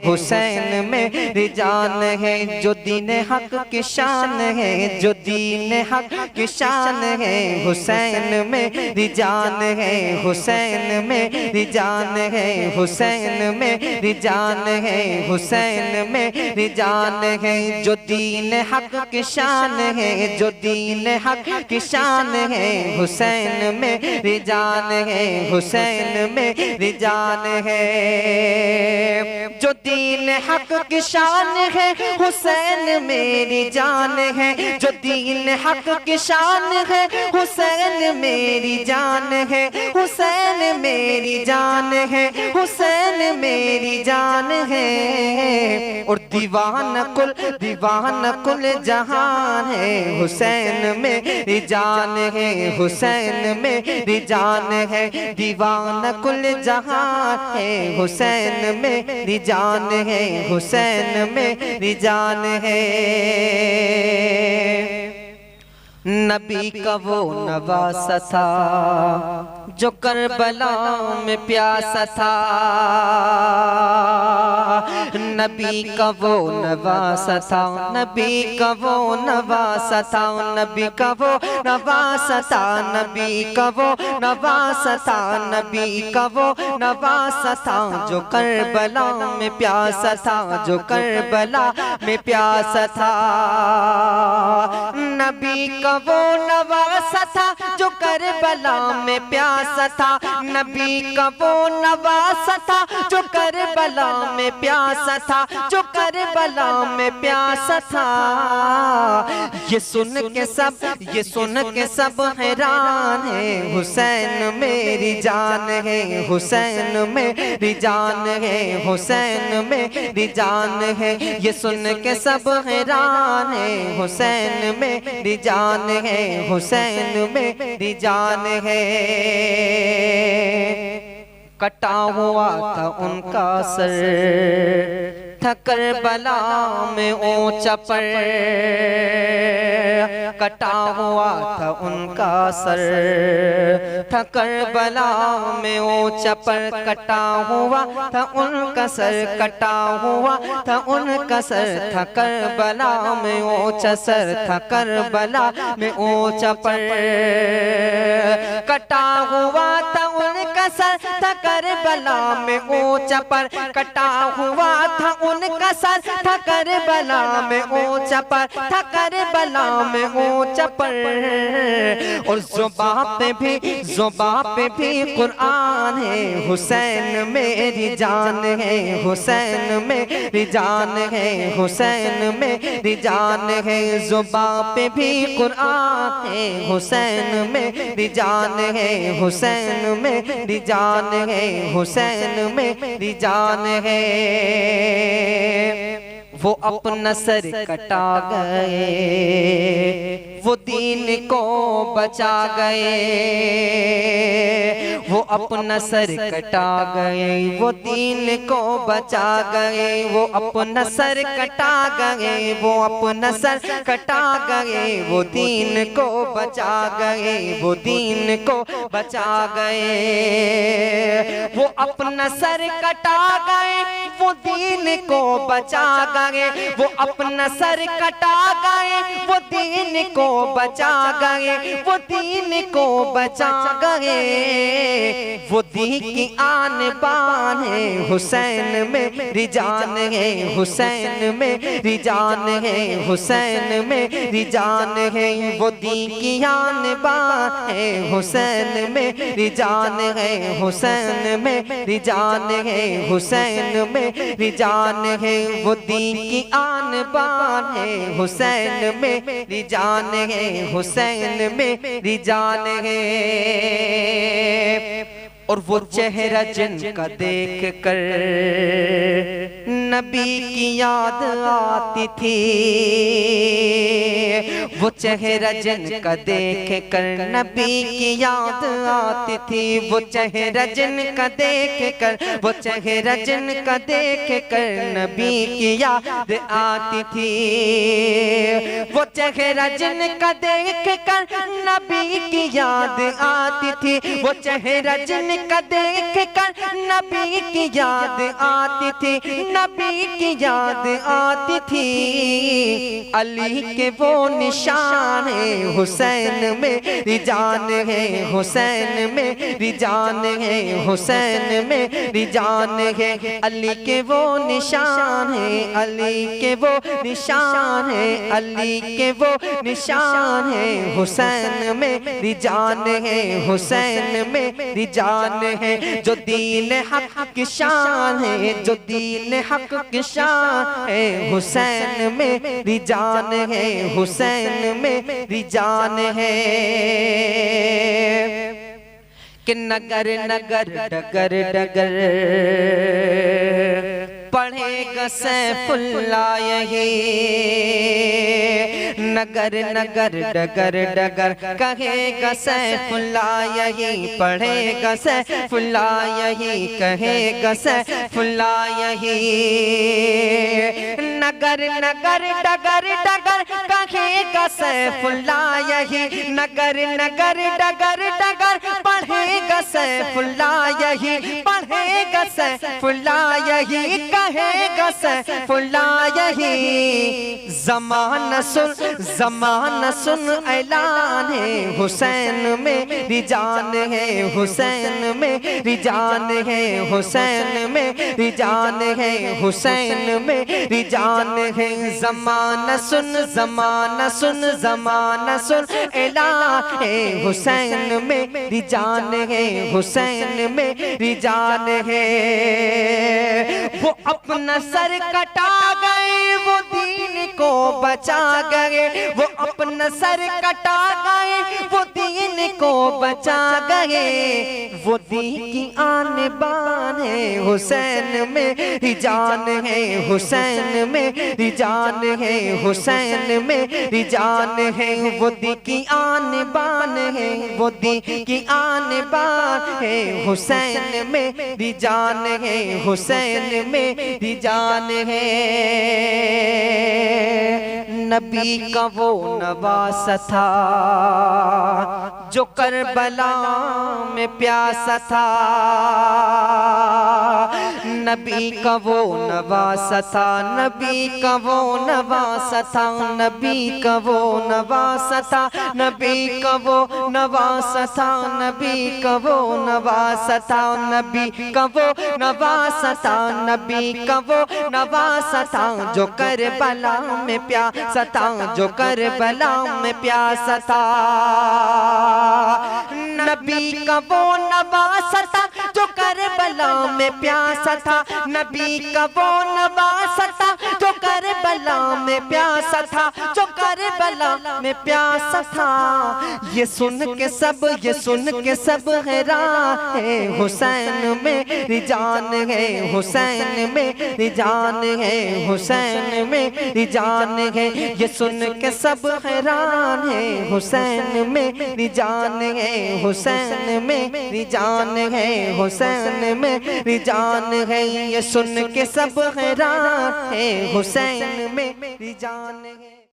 हुसैन मेरी जान है। जो दीन हक की शान है, जो दीन हक की शान है, हुसैन मेरी जान है, हुसैन मेरी जान है, हुसैन मेरी जान है, हुसैन मेरी जान है। जो दीन हक की शान है, जो दीन हक की शान है, हुसैन मेरी जान है, हुसैन मेरी जान है। जो दीन हक की शान है, हुसैन मेरी जान है। जो दीन हक की शान है, हुसैन मेरी जान है, हुसैन मेरी जान है, हुसैन मेरी जान है। और दीवान कुल जहान है, हुसैन मेरी जान है, हुसैन मेरी जान है। दीवान कुल जहान है, हुसैन मेरी जान है, हुसैन मेरी जान है। नबी का वो नवासा था जो करबला में प्यासा था। नबी का वो नवासा था, नबी का वो नवासा था, नबी का वो नवासा था, नबी का वो नवासा था, नबी का वो नवासा था। जो करबला में प्यासा था, जो करबला में प्यासा था। नबी का वो नवासा था जो करबला में प्यासा था। नबी का वो नवासा था जो करबला में प्यासा था, जो करबला में प्यासा था। ये सुन के सब हैरान है, हुसैन मेरी जान है, हुसैन मेरी जान है, हुसैन मेरी जान है। ये सुन के सब हैरान है, हुसैन मेरी जान है, हुसैन मेरी जान है। कटा हुआ था उनका सर, था करबला में ऊंचा पर। कटा हुआ था उनका सर, था करबला में ऊंचा पर। कटा हुआ था उनका सर, कटा हुआ था उनका सर, था करबला में ऊंचा सर, था करबला में ऊंचा पर। कटा हुआ था उनका सर, था करबला में ऊंचा पर। कटा हुआ था उनका सर, था करबला में ऊंचा पर, था करबला में ऊंचा पर। और ज़ुबां पे भी कुरान है, हुसैन मेरी जान है, हुसैन मेरी जान है, हुसैन मेरी जान है। ज़ुबां पे भी कुरान है, हुसैन मेरी जान है, हुसैन मेरी जान है, हुसैन मेरी जान है। वो अपना सर कटा गए, वो दीन को बचा गए। वो अपना सर कटा गए, वो दीन को बचा गए। वो अपना सर कटा गए, वो अपना सर कटा गए। वो दीन को बचा गए, वो दीन को बचा गए। वो अपना सर कटा गए, वो दीन को बचा गए। वो अपना सर कटा गए, वो दीन को बचा गए, वो दीन को बचा गए। वो दी की आन बान है, हुसैन मेरी जान है, हुसैन मेरी जान है, हुसैन मेरी जान है। वो दी की आन बान है, हुसैन मेरी जान है, हुसैन मेरी जान है, हुसैन मेरी जान है। वो दी की आन बान है, हुसैन मेरी जान है, हुसैन मेरी जान है। और वो चेहरा जिनका देख कर नबी की याद आती थी। वो चेहरा जिनका देख कर नबी की याद आती थी। वो चेहरा जिनका देख कर, वो चेहरा जिनका देख कर नबी की याद आती थी। वो चेहरा जिनका देख कर नबी की याद आती थी। वो चेहरा जिनका देख कर नबी की याद आती थी, नबी नबी की याद आती थी, अली के वो निशान है, हुसैन मेरी जान है, हुसैन मेरी जान है, हुसैन मेरी जान है, अली के वो निशान है, अली के वो निशान है, अली के वो निशान है, हुसैन मेरी जान है, हुसैन मेरी जान है, जो दीन हक की शान है, जो दीन हक की शान है, हुसैन मेरी जान है, हुसैन मेरी जान है। कि नगर नगर डगर डगर पढ़ेगा सैफुल्लाह यही, नगर नगर डगर डगर कहेगा सैफुल्लाह यही, पढ़ेगा सैफुल्लाह यही, कहेगा सैफुल्लाह यही। नगर नगर डगर डगर कहेगा सैफुल्लाह यही, नगर नगर डगर डगर पढ़ेगा सैफुल्लाह यही, पढ़ेगा सैफुल्लाह यही, कहेगा सैफुल्लाह यही। ज़माना सुन ऐलान है, हुसैन मेरी जान है, हुसैन मेरी जान है, हुसैन मेरी जान है, हुसैन मेरी जान है। ज़माना सुन ज़माना सुन ऐलान है, हुसैन मेरी जान है, हुसैन मेरी जान है। वो अपना सर कटा गए, वो दीन को बचा गए, वो अपना सर कटा गए, वो दीन को बचा गए, वो दीन की आन बान है, हुसैन मेरी जान है, हुसैन मेरी जान है, हुसैन मेरी जान है। वो दीन की आन बान है, वो दीन की आन बान है, हुसैन मेरी जान है, हुसैन मेरी जान है। नबी का वो नवासा था जो करबला में प्यासा था, नबी का वो नवासा था, नबी का वो नवासा था, नबी का वो नवासा था, नबी का वो नवासा था, नबी का वो नवासा था, नबी का वो नवासा था, नबी का वो नवासा था, जो करबला में प्यासा था, जो करबला में प्यासा था। नबी का वो नवासा था जो करबला में प्यासा था, नबी का वो नवासा था जो करबला में प्यासा था, जो करबला में प्यासा था। ये सुन के सब हैरान है, हुसैन मेरी जान है, हुसैन मेरी जान है, हुसैन मेरी जान है। ये सुन के सब हैरान है, हुसैन मेरी जान है, हुसैन मेरी जान है, हुसैन मेरी जान है। ये सुन के सब हैरान है, हुसैन मेरी जान है।